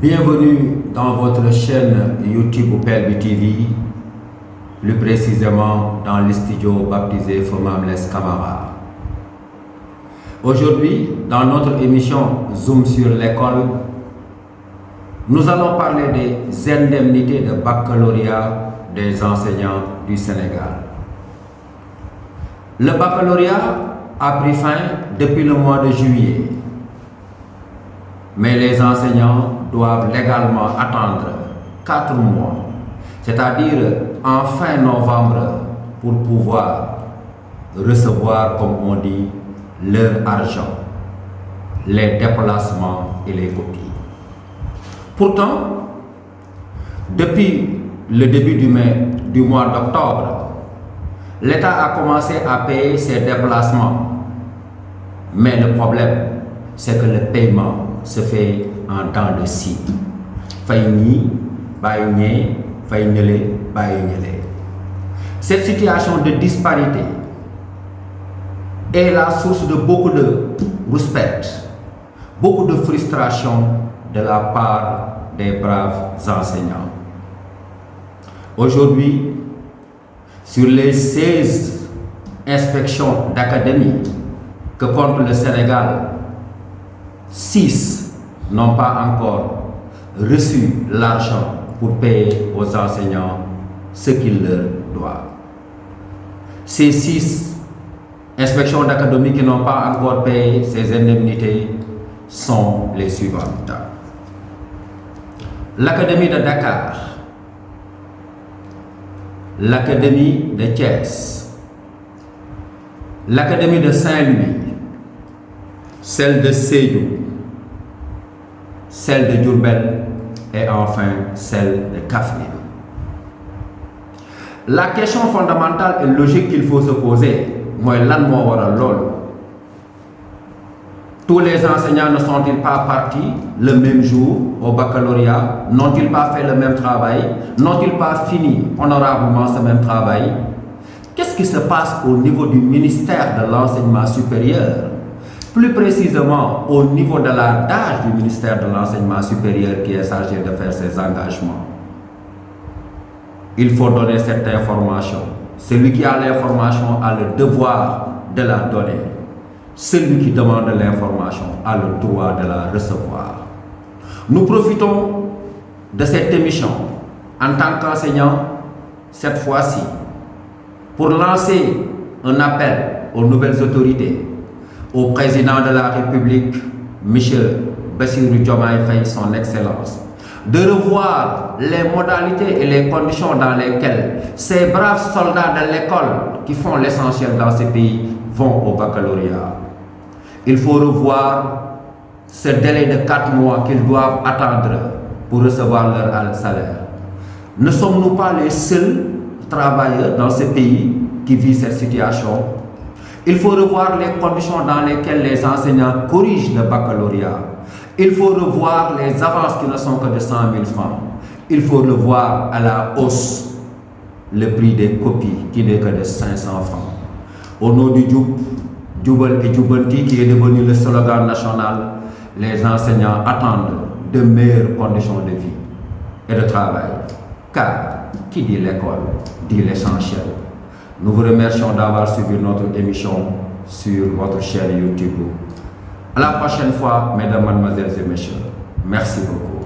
Bienvenue dans votre chaîne YouTube PLB TV, plus précisément dans le studio baptisé Feu Mamles Camara. Aujourd'hui, dans notre émission Zoom sur l'école, nous allons parler des indemnités de baccalauréat des enseignants du Sénégal. Le baccalauréat a pris fin depuis le mois de juillet, mais les enseignants doivent légalement attendre 4 mois, c'est-à-dire en fin novembre, pour pouvoir recevoir, comme on dit, leur argent, les déplacements et les copies. Pourtant, depuis le début du mois d'octobre, l'État a commencé à payer ses déplacements. Mais le problème, c'est que le paiement se fait en temps de scie. Cette situation de disparité est la source de beaucoup de rouspètes, beaucoup de frustration de la part des braves enseignants. Aujourd'hui, sur les 16 inspections d'académie que compte le Sénégal, 6 n'ont pas encore reçu l'argent pour payer aux enseignants ce qu'ils leur doivent. Ces 6 inspections d'académie qui n'ont pas encore payé ces indemnités sont les suivantes. L'Académie de Dakar, l'Académie de Thiès, l'Académie de Saint-Louis, celle de Sédhiou, celle de Diourbel et enfin celle de Kaffrine. La question fondamentale et logique qu'il faut se poser, moi, lan mo waral lolu. Tous les enseignants ne sont-ils pas partis le même jour au baccalauréat? N'ont-ils pas fait le même travail? N'ont-ils pas fini honorablement ce même travail? Qu'est-ce qui se passe au niveau du ministère de l'enseignement supérieur? Plus précisément au niveau de la DAGE du ministère de l'enseignement supérieur qui est chargé de faire ses engagements. Il faut donner cette information. Celui qui a l'information a le devoir de la donner. Celui qui demande l'information a le droit de la recevoir. Nous profitons de cette émission en tant qu'enseignants, cette fois-ci, pour lancer un appel aux nouvelles autorités, au président de la République, M. Bassirou Diomaye Faye, son Excellence, de revoir les modalités et les conditions dans lesquelles ces braves soldats de l'école qui font l'essentiel dans ce pays vont au baccalauréat. Il faut revoir ce délai de 4 mois qu'ils doivent attendre pour recevoir leur salaire. Ne sommes-nous pas les seuls travailleurs dans ce pays qui vivent cette situation? Il faut revoir les conditions dans lesquelles les enseignants corrigent le baccalauréat. Il faut revoir les avances qui ne sont que de 100 000 francs. Il faut revoir à la hausse le prix des copies qui n'est que de 500 francs. Au nom du Djoubal et Djoubanti qui est devenu le slogan national, les enseignants attendent de meilleures conditions de vie et de travail. Car qui dit l'école dit l'essentiel. Nous vous remercions d'avoir suivi notre émission sur votre chaîne YouTube. À la prochaine fois, mesdames, mademoiselles et messieurs. Merci beaucoup.